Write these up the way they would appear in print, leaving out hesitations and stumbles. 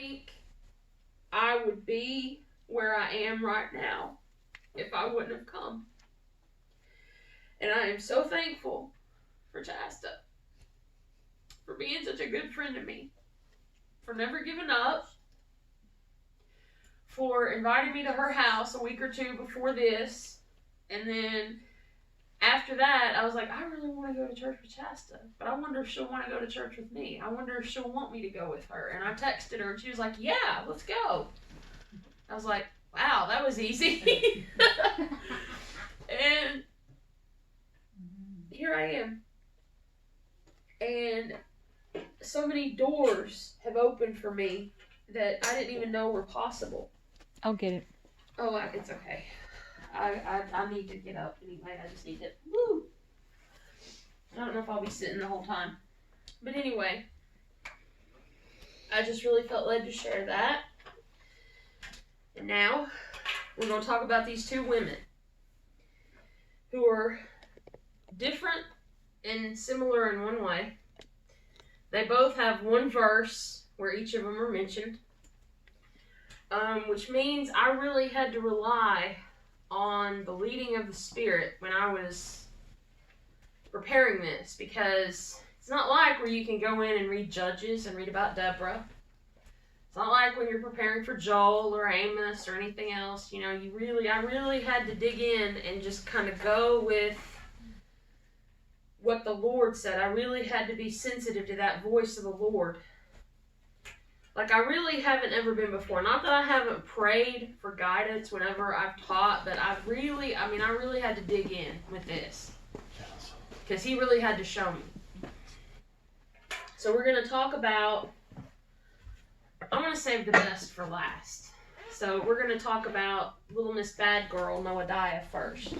think I would be where I am right now if I wouldn't have come. And I am so thankful for Chasta, for being such a good friend to me, for never giving up, for inviting me to her house a week or two before this. And then after that, I was like, I really want to go to church with Chasta, but I wonder if she'll want to go to church with me. I wonder if she'll want me to go with her. And I texted her, and she was like, yeah, let's go. I was like, wow, that was easy. And here I am. And so many doors have opened for me that I didn't even know were possible. I'll get it. Oh, it's okay. I need to get up anyway. I just need to. Woo! I don't know if I'll be sitting the whole time. But anyway, I just really felt led to share that. And now, we're going to talk about these two women who are different and similar in one way. They both have one verse where each of them are mentioned, which means I really had to rely on the leading of the Spirit when I was preparing this, because it's not like where you can go in and read Judges and read about Deborah. It's not like when you're preparing for Joel or Amos or anything else. You know, I really had to dig in and just kind of go with what the Lord said. I really had to be sensitive to that voice of the Lord. Like I really haven't ever been before. Not that I haven't prayed for guidance whenever I've taught, but I really had to dig in with this. Because he really had to show me. So we're going to talk about, I'm going to save the best for last. So we're going to talk about Little Miss Bad Girl, Noahdiah, first.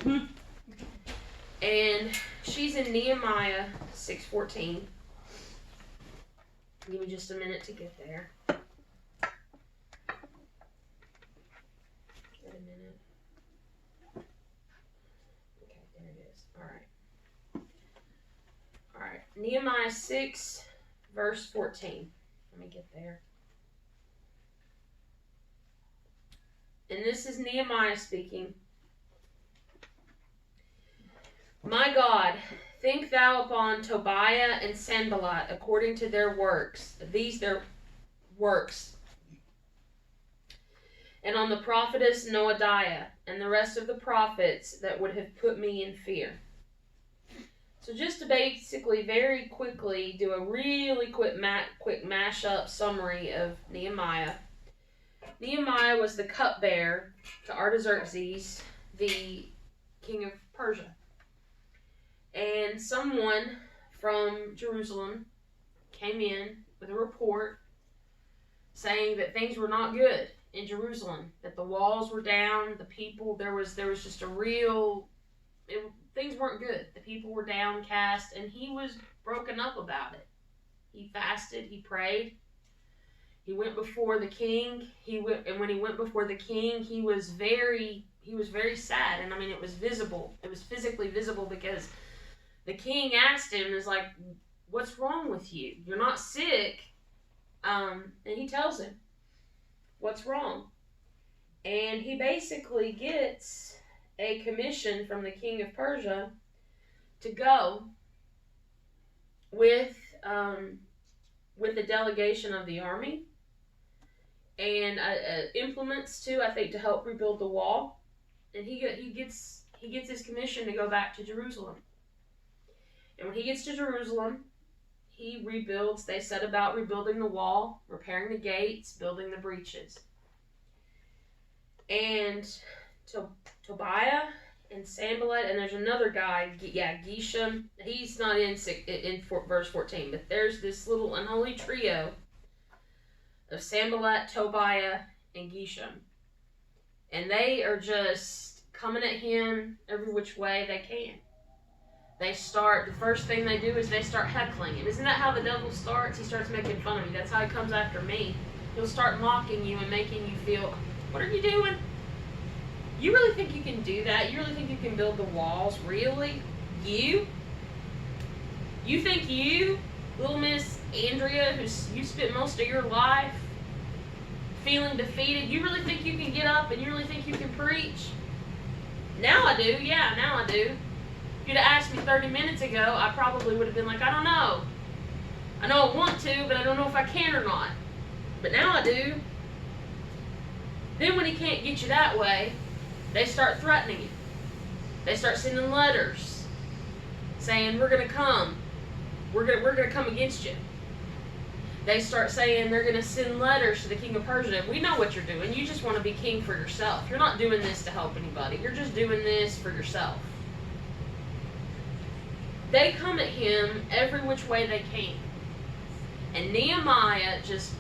And she's in Nehemiah 6:14. Give me just a minute to get there. Get a minute. Okay, there it is. Alright. Nehemiah 6, verse 14. Let me get there. And this is Nehemiah speaking. My God, think thou upon Tobiah and Sanballat according to their works, these their works, and on the prophetess Noahdiah and the rest of the prophets that would have put me in fear. So just to basically very quickly do a really quick mash-up summary of Nehemiah. Nehemiah was the cupbearer to Artaxerxes, the king of Persia. And someone from Jerusalem came in with a report saying that things were not good in Jerusalem, that the walls were down, the people, there was just a real, things weren't good. The people were downcast, and he was broken up about it. He fasted, he prayed, he went before the king. And when he went before the king, he was very sad, and I mean it was visible. It was physically visible because the king asked him, is like, what's wrong with you? You're not sick. And he tells him what's wrong. And he basically gets a commission from the king of Persia to go with the delegation of the army and implements too, I think, to help rebuild the wall. And he gets his commission to go back to Jerusalem. And when he gets to Jerusalem, he rebuilds. They set about rebuilding the wall, repairing the gates, building the breaches. And Tobiah and Sanballat, and there's another guy, Geshem. He's not in verse 14, but there's this little unholy trio of Sanballat, Tobiah, and Geshem. And they are just coming at him every which way they can. The first thing they do is they start heckling him. Isn't that how the devil starts? He starts making fun of you. That's how he comes after me. He'll start mocking you and making you feel, what are you doing? You really think you can do that? You really think you can build the walls? Really? You? You think you, little Miss Andrea, you spent most of your life feeling defeated. You really think you can get up and you really think you can preach? Now I do. Yeah, now I do. If you'd have asked me 30 minutes ago, I probably would have been like, I don't know. I know I want to, but I don't know if I can or not. But now I do. Then when he can't get you that way, they start threatening you. They start sending letters saying, we're going to come. We're going to come against you. They start saying they're going to send letters to the king of Persia. We know what you're doing. You just want to be king for yourself. You're not doing this to help anybody. You're just doing this for yourself. They come at him every which way they can. And Nehemiah just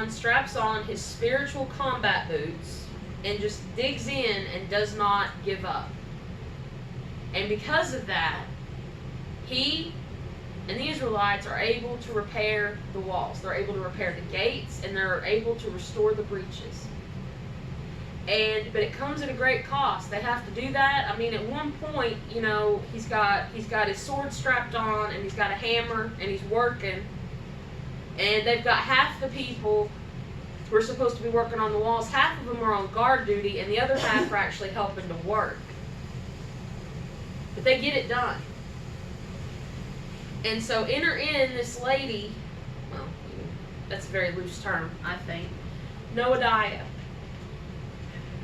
straps on his spiritual combat boots and just digs in and does not give up. And because of that, he and the Israelites are able to repair the walls. They're able to repair the gates, and they're able to restore the breaches. But it comes at a great cost. They have to do that. I mean, at one point, he's got his sword strapped on, and he's got a hammer, and he's working. And they've got half the people who are supposed to be working on the walls. Half of them are on guard duty, and the other half are actually helping to work. But they get it done. And so enter in this lady, well, that's a very loose term, I think, Noahdiah.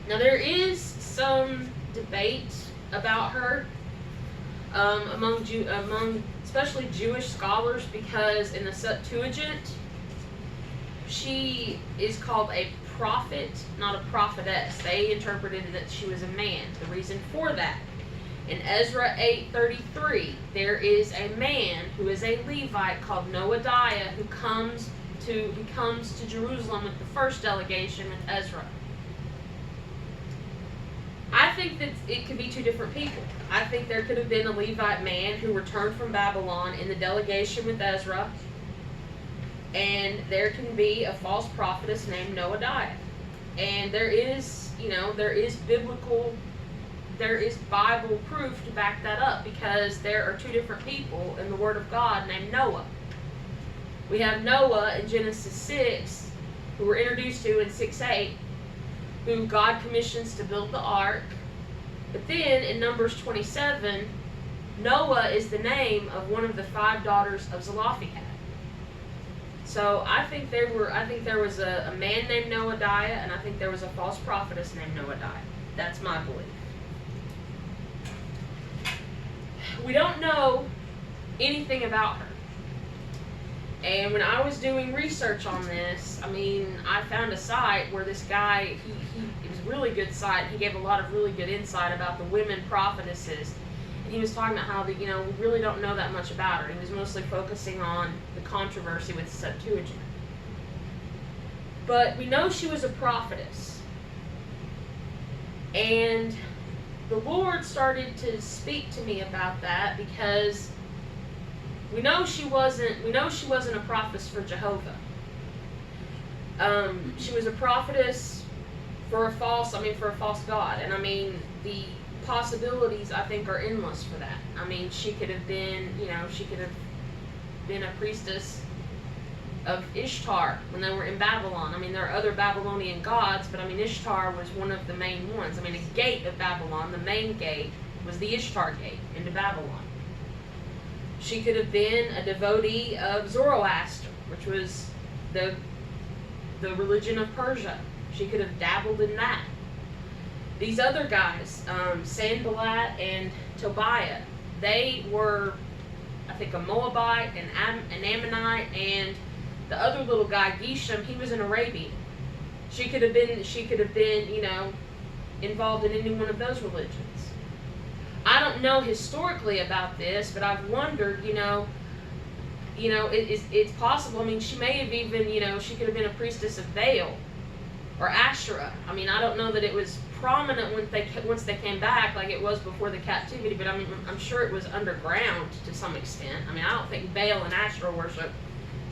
Now there is some debate about her among especially Jewish scholars, because in the Septuagint, she is called a prophet, not a prophetess. They interpreted that she was a man. The reason for that, in Ezra 8:33, there is a man who is a Levite called Noahdiah who comes to Jerusalem with the first delegation with Ezra. I think that it could be two different people. I think there could have been a Levite man who returned from Babylon in the delegation with Ezra, and there can be a false prophetess named Noahdiah. And there is Bible proof to back that up, because there are two different people in the Word of God named Noah. We have Noah in Genesis 6, who we're introduced to in 6:8, who God commissions to build the ark. But then in Numbers 27, Noah is the name of one of the 5 daughters of Zelophehad. So I think there was a man named Noahdiah, and I think there was a false prophetess named Noahdiah. That's my belief. We don't know anything about her. And when I was doing research on this, I found a site where this guy, it was a really good site. He gave a lot of really good insight about the women prophetesses. And he was talking about how we really don't know that much about her. He was mostly focusing on the controversy with the Septuagint. But we know she was a prophetess. And the Lord started to speak to me about that, because we know she wasn't a prophetess for Jehovah. She was a prophetess for a false god. And the possibilities, I think, are endless for that. She could have been a priestess of Ishtar when they were in Babylon. There are other Babylonian gods, but Ishtar was one of the main ones. The gate of Babylon, the main gate, was the Ishtar gate into Babylon. She could have been a devotee of Zoroaster, which was the religion of Persia. She could have dabbled in that. These other guys, Sanballat and Tobiah, they were, I think, a Moabite, an Ammonite, and the other little guy, Geshem, he was an Arabian. She could have been, involved in any one of those religions. I don't know historically about this, but I've wondered, it's possible. She may have even, she could have been a priestess of Baal or Asherah. I don't know that it was prominent once they came back like it was before the captivity, but I'm sure it was underground to some extent. I don't think Baal and Asherah worship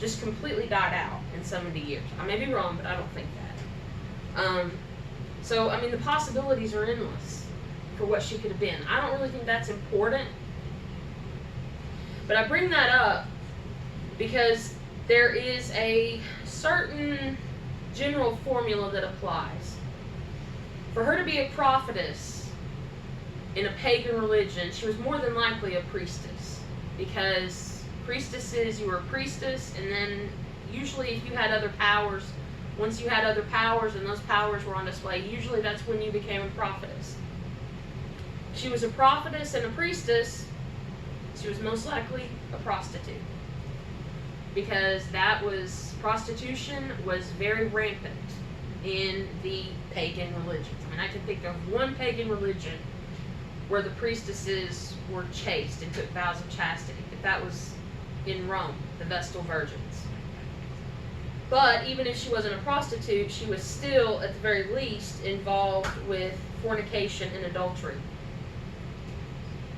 just completely died out in 70 years. I may be wrong, but I don't think that. So the possibilities are endless for what she could have been. I don't really think that's important, but I bring that up because there is a certain general formula that applies. For her to be a prophetess in a pagan religion, she was more than likely a priestess. Because priestesses, you were a priestess, and then usually if you had other powers, once you had other powers and those powers were on display, usually that's when you became a prophetess. She was a prophetess and a priestess. She was most likely a prostitute. Because prostitution was very rampant in the pagan religions. I mean, I can think of one pagan religion where the priestesses were chaste and took vows of chastity. If that was in Rome, the Vestal Virgins. But even if she wasn't a prostitute, she was still, at the very least, involved with fornication and adultery.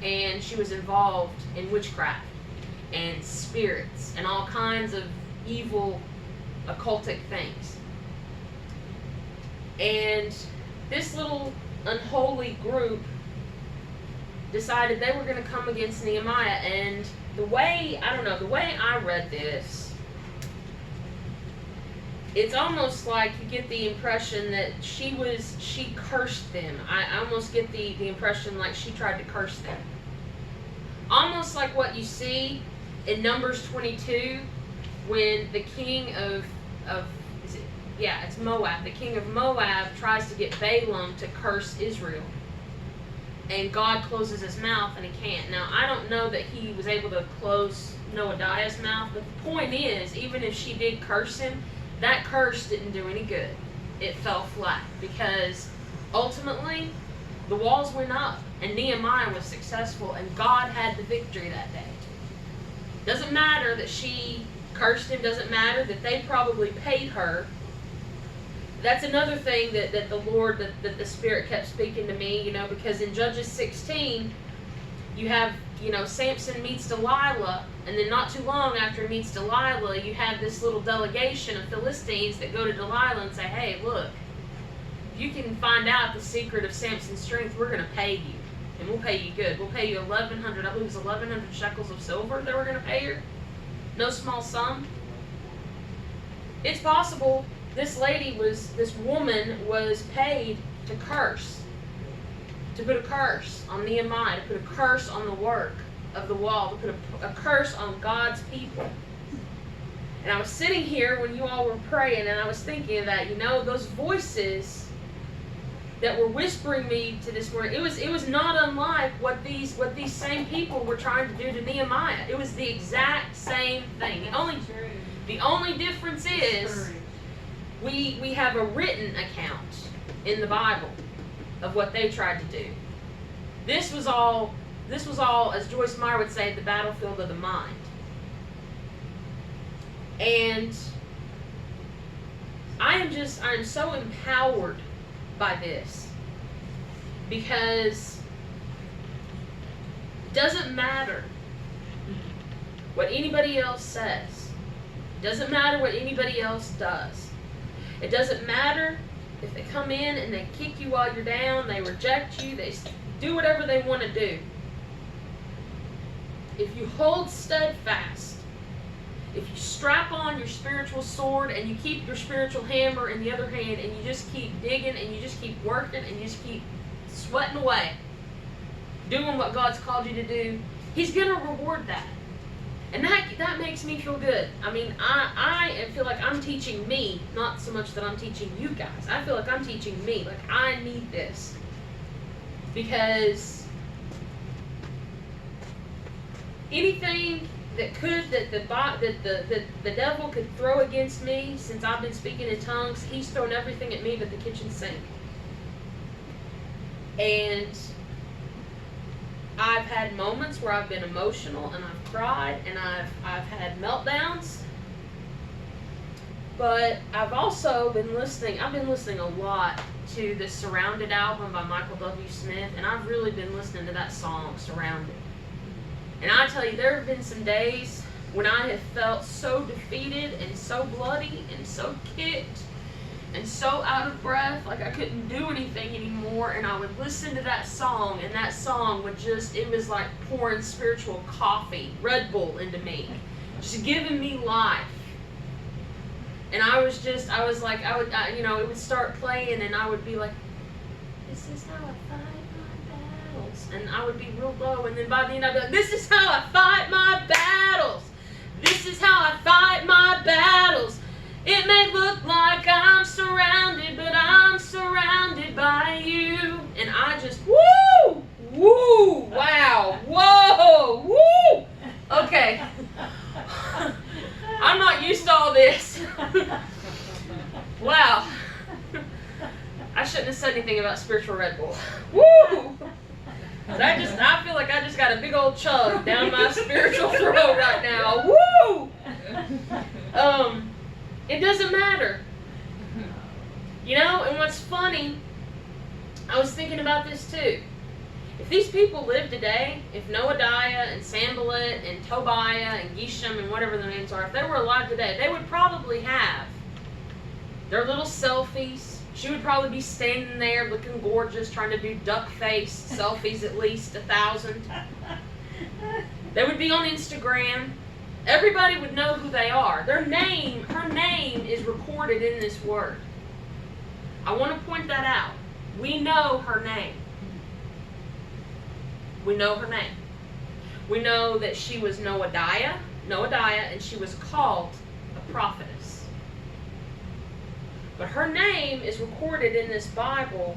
And she was involved in witchcraft and spirits and all kinds of evil occultic things. And this little unholy group decided they were going to come against Nehemiah. And the way I read this, it's almost like you get the impression that she cursed them. I almost get the impression like she tried to curse them. Almost like what you see in Numbers 22 when the king of it's Moab. The king of Moab tries to get Balaam to curse Israel. And God closes his mouth and he can't. Now, I don't know that he was able to close Noahdiah's mouth, but the point is, even if she did curse him, that curse didn't do any good. It fell flat because ultimately the walls went up and Nehemiah was successful and God had the victory that day. Doesn't matter that she cursed him, doesn't matter that they probably paid her. That's another thing that the Lord, that the Spirit kept speaking to me, because in Judges 16, you have, Samson meets Delilah, and then not too long after he meets Delilah, you have this little delegation of Philistines that go to Delilah and say, hey, look, if you can find out the secret of Samson's strength, we're going to pay you. And we'll pay you good. We'll pay you 1,100, I believe it was 1,100 shekels of silver that we're going to pay her. No small sum. It's possible this woman was paid to curse. To put a curse on Nehemiah, to put a curse on the work of the wall, to put a curse on God's people. And I was sitting here when you all were praying, and I was thinking that, those voices that were whispering me to this morning, it was not unlike what these same people were trying to do to Nehemiah. It was the exact same thing. The only difference is we have a written account in the Bible of what they tried to do. This was all, as Joyce Meyer would say, the battlefield of the mind. And I am so empowered by this, because it doesn't matter what anybody else says. It doesn't matter what anybody else does. It doesn't matter if they come in and they kick you while you're down, they reject you, they do whatever they want to do. If you hold steadfast, if you strap on your spiritual sword and you keep your spiritual hammer in the other hand and you just keep digging and you just keep working and you just keep sweating away, doing what God's called you to do, He's going to reward that. And that makes me feel good. I mean, I feel like I'm teaching me, not so much that I'm teaching you guys. I feel like I'm teaching me. Like, I need this. Because anything that the devil could throw against me since I've been speaking in tongues, he's thrown everything at me but the kitchen sink. And I've had moments where I've been emotional and I've cried and I've had meltdowns. But I've also been listening. I've been listening a lot to the Surrounded album by Michael W. Smith, and I've really been listening to that song, Surrounded. And I tell you, there have been some days when I have felt so defeated and so bloody and so kicked and so out of breath, like I couldn't do anything anymore, and I would listen to that song, and that song would it was like pouring spiritual coffee, Red Bull into me, just giving me life. And I was like, it would start playing, and I would be like, this is how I fight my battles. And I would be real low, and then by the end I'd be like, this is how I fight my battles. This is how I fight my battles. It may look like I'm surrounded, but I'm surrounded by you. And I just, woo, wow, whoa, woo. Okay. I'm not used to all this. Wow. I shouldn't have said anything about spiritual Red Bull. Woo! I feel like I just got a big old chug down my spiritual throat right now. Woo! It doesn't matter. You know, and what's funny, I was thinking about this too. If these people lived today, if Noahdiah and Sanballat and Tobiah and Geshem and whatever their names are, if they were alive today, they would probably have their little selfies. She would probably be standing there looking gorgeous, trying to do duck face selfies, at least 1,000. They would be on Instagram. Everybody would know who they are. Her name is recorded in this word. I want to point that out. We know her name. We know her name. We know that she was Noahdiah, and she was called a prophetess. But her name is recorded in this Bible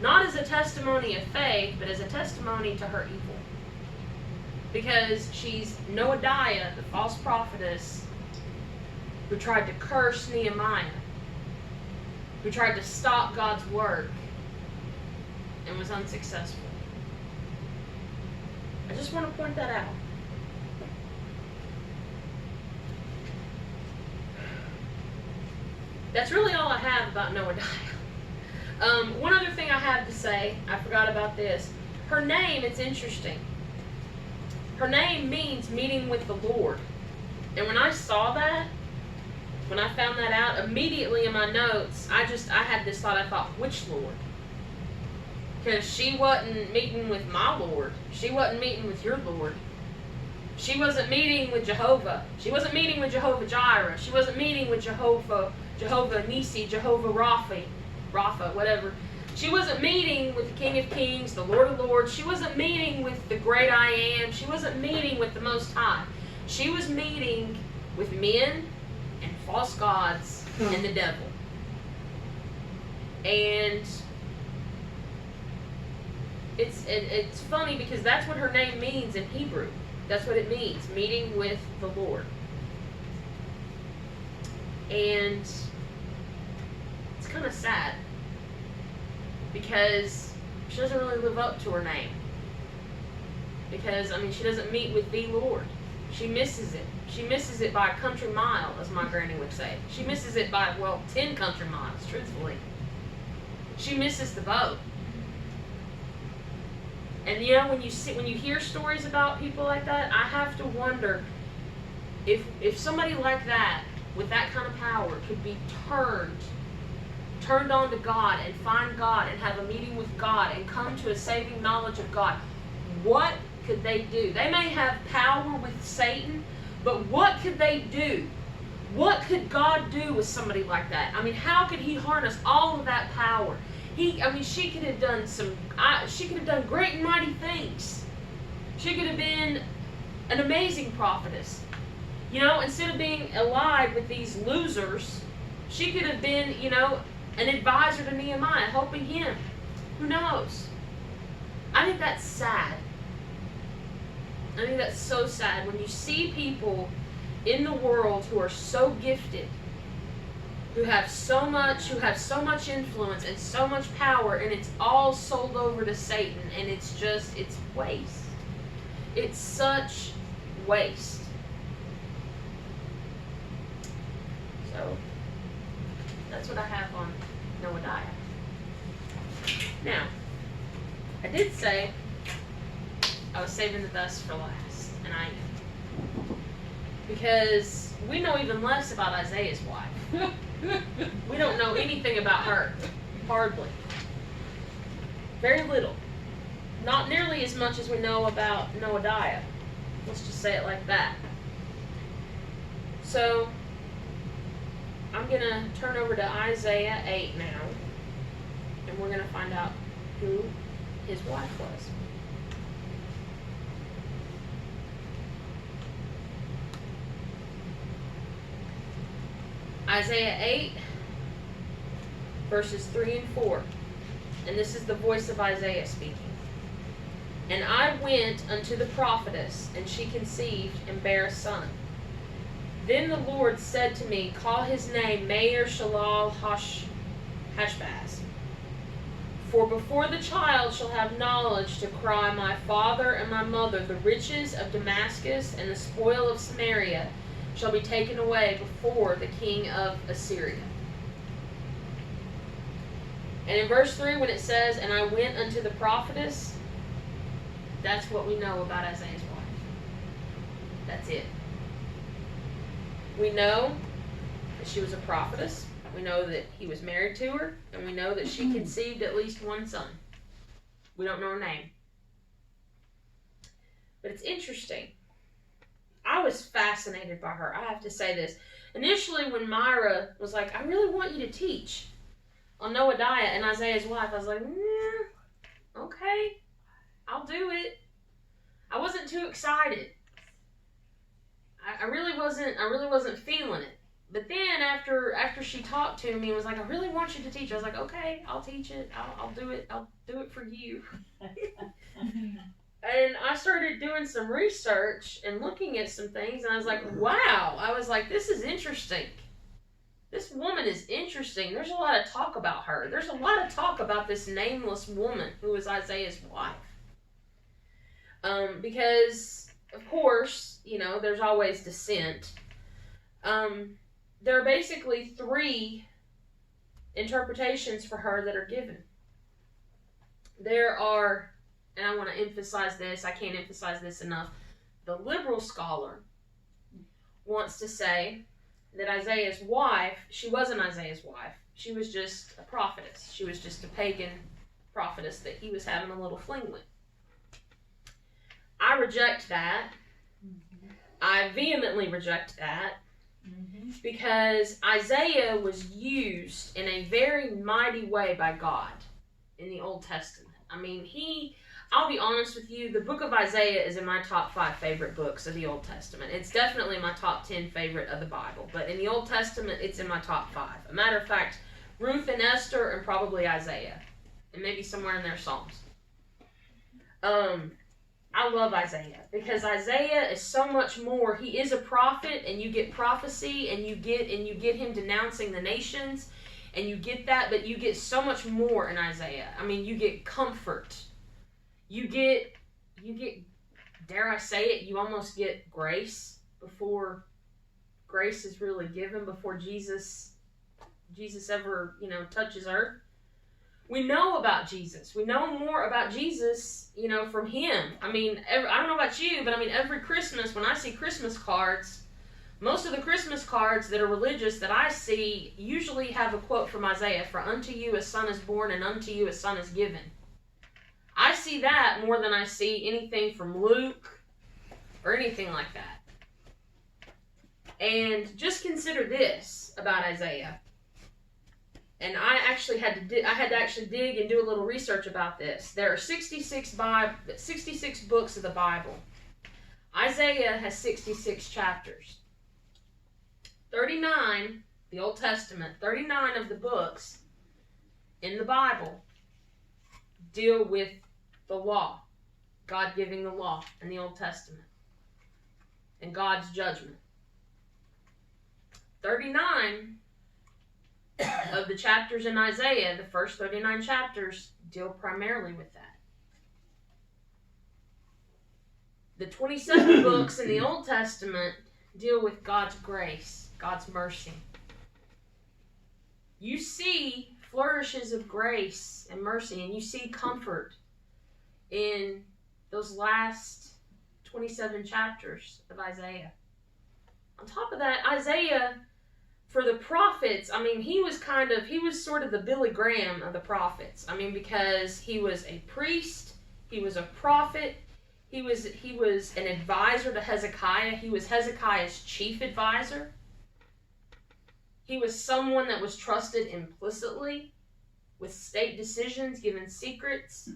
not as a testimony of faith, but as a testimony to her evil. Because she's Noahdiah, the false prophetess, who tried to curse Nehemiah, who tried to stop God's work, and was unsuccessful. I just want to point that out. That's really all I have about Noahdiah. One other thing I have to say, I forgot about this. Her name, it's interesting. Her name means meeting with the Lord. And when I saw that, when I found that out, immediately in my notes, I had this thought. I thought, which Lord? Because she wasn't meeting with my Lord. She wasn't meeting with your Lord. She wasn't meeting with Jehovah. She wasn't meeting with Jehovah Jireh. She wasn't meeting with Jehovah Nisi, Jehovah Rapha, whatever. She wasn't meeting with the King of Kings, the Lord of Lords. She wasn't meeting with the Great I Am. She wasn't meeting with the Most High. She was meeting with men and false gods and the devil. And it's funny because that's what her name means in Hebrew. That's what it means, meeting with the Lord. And it's kind of sad because she doesn't really live up to her name. Because, she doesn't meet with the Lord. She misses it. She misses it by a country mile, as my granny would say. She misses it by, 10 country miles, truthfully. She misses the boat. And when you hear stories about people like that, I have to wonder if somebody like that, with that kind of power, could be turned on to God and find God and have a meeting with God and come to a saving knowledge of God, what could they do? They may have power with Satan, but what could they do? What could God do with somebody like that? How could he harness all of that power? She could have done she could have done great and mighty things. She could have been an amazing prophetess. Instead of being allied with these losers, she could have been, an advisor to Nehemiah, helping him. Who knows? I think that's sad. I think that's so sad when you see people in the world who are so gifted, who have so much influence and so much power, and it's all sold over to Satan, and it's waste. It's such waste. So, that's what I have on Noahdiah. Now, I did say I was saving the best for last, and I am. Because we know even less about Isaiah's wife. We don't know anything about her. Hardly. Very little. Not nearly as much as we know about Noahdiah. Let's just say it like that. So, I'm going to turn over to Isaiah 8 now, and we're going to find out who his wife was. Isaiah 8, verses 3 and 4. And this is the voice of Isaiah speaking. And I went unto the prophetess, and she conceived and bare a son. Then the Lord said to me, Call his name Maher Shalal Hashbaz. For before the child shall have knowledge to cry, My father and my mother, the riches of Damascus and the spoil of Samaria shall be taken away before the king of Assyria. And in verse 3, when it says, And I went unto the prophetess, that's what we know about Isaiah's wife. That's it. We know that she was a prophetess. We know that he was married to her. And we know that she conceived at least one son. We don't know her name. But it's interesting. I was fascinated by her. I have to say this. Initially, when Myra was like, I really want you to teach on Noahdiah and Isaiah's wife, I was like, okay, I'll do it. I wasn't too excited. I really wasn't feeling it. But then after she talked to me and was like, I really want you to teach, I was like, okay, I'll teach it. I'll do it. I'll do it for you. And I started doing some research and looking at some things, and I was like, wow. I was like, this is interesting. This woman is interesting. There's a lot of talk about her. There's a lot of talk about this nameless woman who was Isaiah's wife. Because, of course, there's always dissent. There are basically 3 interpretations for her that are given. There are, and I want to emphasize this, I can't emphasize this enough, the liberal scholar wants to say that Isaiah's wife, she wasn't Isaiah's wife. She was just a prophetess. She was just a pagan prophetess that he was having a little fling with. I reject that. I vehemently reject that. Because Isaiah was used in a very mighty way by God in the Old Testament. I mean, I'll be honest with you, the book of Isaiah is in my top 5 favorite books of the Old Testament. It's definitely my top 10 favorite of the Bible. But in the Old Testament, it's in my top 5. A matter of fact, Ruth and Esther and probably Isaiah. And maybe somewhere in their Psalms. I love Isaiah because Isaiah is so much more. He is a prophet, and you get prophecy, and you get him denouncing the nations, and you get that, but you get so much more in Isaiah. I mean, you get comfort. You get, dare I say it, you almost get grace before grace is really given, before Jesus ever, touches earth. We know about Jesus. We know more about Jesus, from him. I mean, I don't know about you, but I mean, every Christmas, when I see Christmas cards, most of the Christmas cards that are religious that I see usually have a quote from Isaiah, For unto you a son is born, and unto you a son is given. I see that more than I see anything from Luke or anything like that. And just consider this about Isaiah. And I actually had to dig and do a little research about this. There are 66 books of the Bible. Isaiah has 66 chapters. 39, the Old Testament, 39 of the books in the Bible deal with the law. God giving the law in the Old Testament. And God's judgment. 39 of the chapters in Isaiah, the first 39 chapters, deal primarily with that. The 27 books in the Old Testament deal with God's grace, God's mercy. You see flourishes of grace and mercy, and you see comfort in those last 27 chapters of Isaiah. On top of that, Isaiah, for the prophets, I mean, he was sort of the Billy Graham of the prophets. I mean, because he was a priest, he was a prophet, he was an advisor to Hezekiah. He was Hezekiah's chief advisor. He was someone that was trusted implicitly with state decisions, given secrets.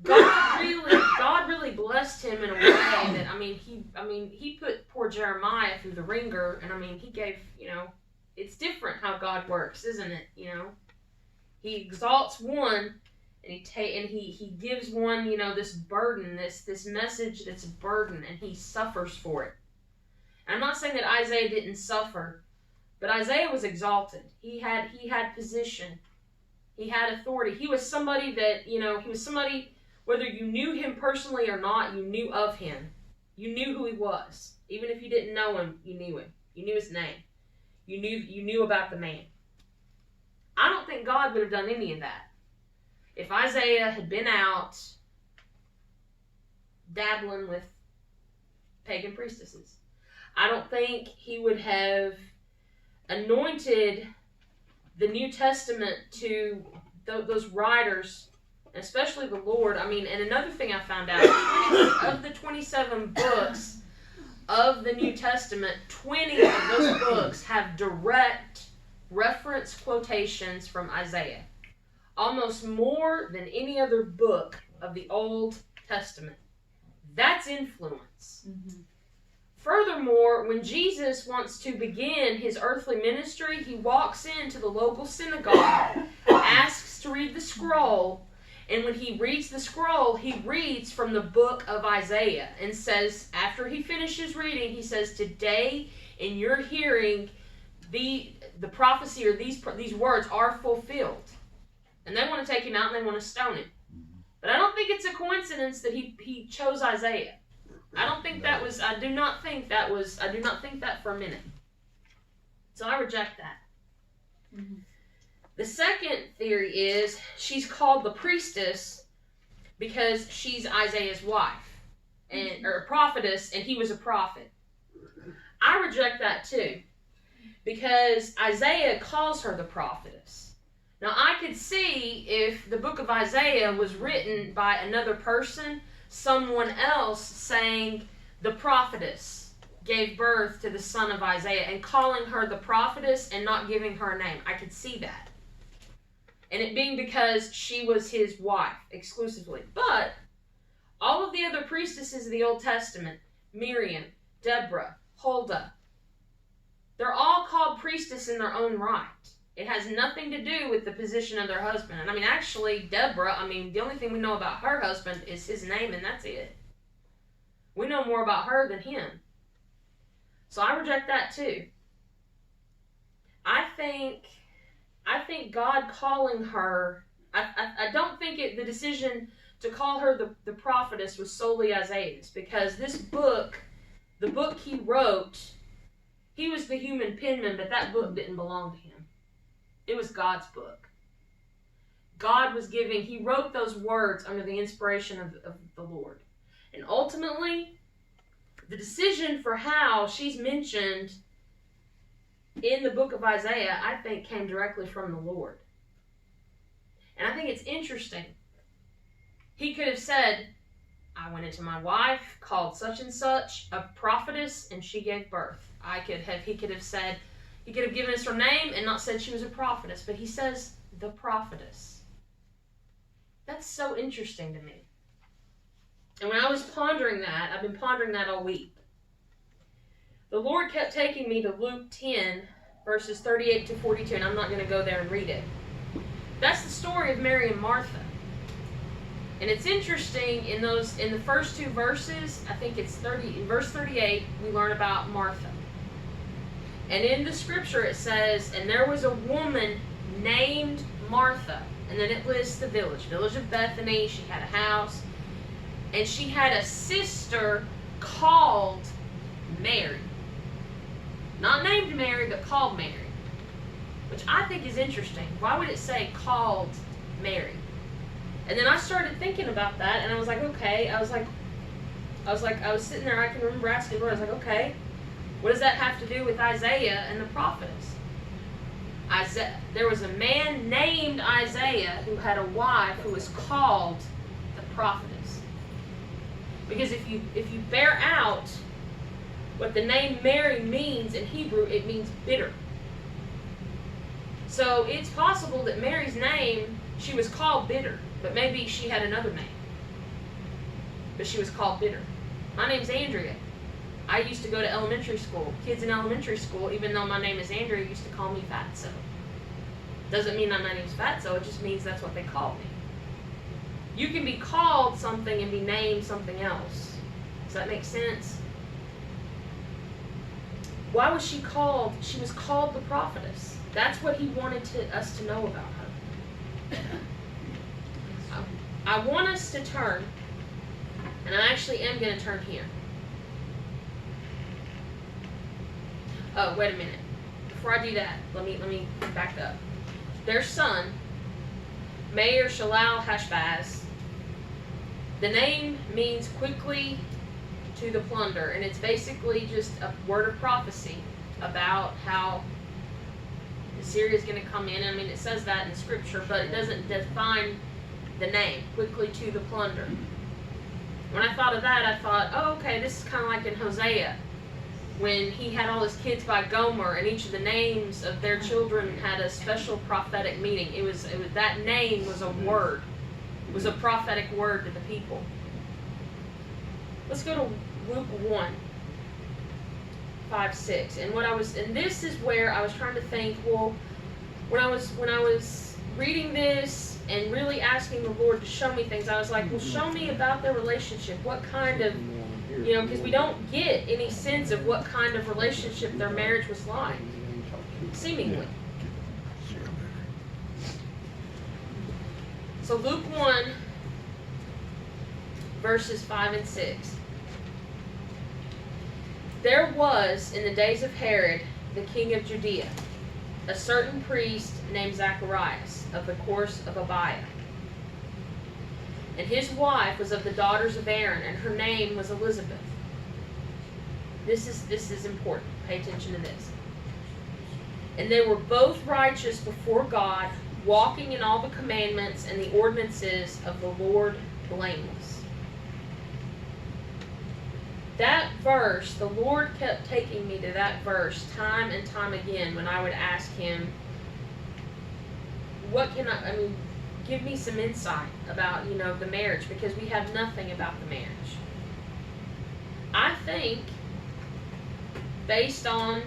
God really blessed him in a way that, he put poor Jeremiah through the ringer, and he gave, it's different how God works, isn't it? He exalts one, and he gives one, this burden, this message that's a burden, and he suffers for it. And I'm not saying that Isaiah didn't suffer, but Isaiah was exalted. He had position. He had authority. He was somebody that, whether you knew him personally or not, you knew of him. You knew who he was. Even if you didn't know him, you knew him. You knew his name. You knew about the man. I don't think God would have done any of that if Isaiah had been out dabbling with pagan priestesses. I don't think he would have anointed the New Testament to those writers, especially the Lord. And another thing I found out, of the 27 books of the New Testament, 20 of those books have direct reference quotations from Isaiah. Almost more than any other book of the Old Testament. That's influence. Mm-hmm. Furthermore, when Jesus wants to begin his earthly ministry, he walks into the local synagogue, asks to read the scroll, and when he reads the scroll, he reads from the book of Isaiah and says, after he finishes reading, he says, today in your hearing, the prophecy or these words are fulfilled. And they want to take him out and they want to stone him. But I don't think it's a coincidence that he chose Isaiah. I do not think that for a minute. So I reject that. Mm-hmm. The second theory is she's called the priestess because she's Isaiah's wife, or a prophetess, and he was a prophet. I reject that too, because Isaiah calls her the prophetess. Now I could see if the book of Isaiah was written by another person, someone else saying the prophetess gave birth to the son of Isaiah and calling her the prophetess and not giving her a name. I could see that. And it being because she was his wife exclusively. But all of the other priestesses of the Old Testament, Miriam, Deborah, Huldah, they're all called priestess in their own right. It has nothing to do with the position of their husband. And actually, Deborah, the only thing we know about her husband is his name, and that's it. We know more about her than him. So I reject that too. I think God calling her, I don't think the decision to call her the prophetess was solely Isaiah's, because this book, the book he wrote, he was the human penman, but that book didn't belong to him. It was God's book. God was he wrote those words under the inspiration of the Lord. And ultimately, the decision for how she's mentioned in the book of Isaiah, I think, came directly from the Lord. And I think it's interesting. He could have said, I went into my wife, called such and such a prophetess, and she gave birth. He could have given us her name and not said she was a prophetess, but he says the prophetess. That's so interesting to me. And when I was pondering that, I've been pondering that all week. The Lord kept taking me to Luke 10, verses 38 to 42, and I'm not going to go there and read it. That's the story of Mary and Martha. And it's interesting, in the first two verses, I think it's in verse 38, we learn about Martha. And in the scripture it says, and there was a woman named Martha. And then it lists the village of Bethany. She had a house. And she had a sister called Mary. Not named Mary, but called Mary. Which I think is interesting. Why would it say called Mary? And then I started thinking about that, and I was like, okay. I was sitting there, I can remember asking the Lord, I was like, okay, what does that have to do with Isaiah and the prophetess? There was a man named Isaiah who had a wife who was called the prophetess. Because if you bear out what the name Mary means in Hebrew, it means bitter. So it's possible that Mary's name, she was called bitter, but maybe she had another name. But she was called bitter. My name's Andrea. I used to go to elementary school. Kids in elementary school, even though my name is Andrea, used to call me Fatso. Doesn't mean that my name's Fatso, it just means that's what they call me. You can be called something and be named something else. Does that make sense? Why was she called? She was called the prophetess. That's what he wanted us to know about her. I want us to turn, and I actually am going to turn here. Oh, wait a minute. Before I do that, let me back up. Their son, Mayer Shalal Hashbaz, the name means quickly to the plunder, and it's basically just a word of prophecy about how Assyria is going to come in. I mean, it says that in Scripture, but it doesn't define the name, quickly to the plunder. When I thought of that, I thought, oh, okay, this is kind of like in Hosea, when he had all his kids by Gomer, and each of the names of their children had a special prophetic meaning. It was that name was a word. It was a prophetic word to the people. Let's go to Luke 1, 5, 6. And this is where I was trying to think, well, when I was reading this and really asking the Lord to show me things, I was like, well, show me about their relationship. What kind of, because we don't get any sense of what kind of relationship their marriage was like, seemingly. So Luke 1, verses 5 and 6. There was, in the days of Herod, the king of Judea, a certain priest named Zacharias, of the course of Abiah. And his wife was of the daughters of Aaron, and her name was Elizabeth. This is important. Pay attention to this. And they were both righteous before God, walking in all the commandments and the ordinances of the Lord blameless. That verse, the Lord kept taking me to that verse time and time again when I would ask him, give me some insight about, the marriage, because we have nothing about the marriage. I think, based on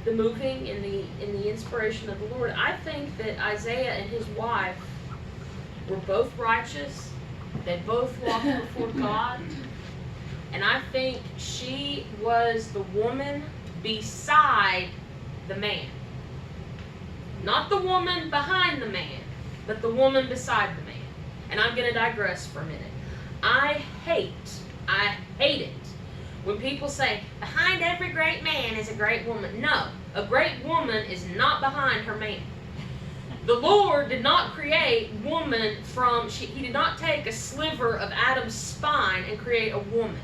the moving and the inspiration of the Lord, I think that Isaiah and his wife were both righteous. They both walked before God. And I think she was the woman beside the man. Not the woman behind the man, but the woman beside the man. And I'm going to digress for a minute. I hate it when people say, behind every great man is a great woman. No, a great woman is not behind her man. The Lord did not create woman He did not take a sliver of Adam's spine and create a woman.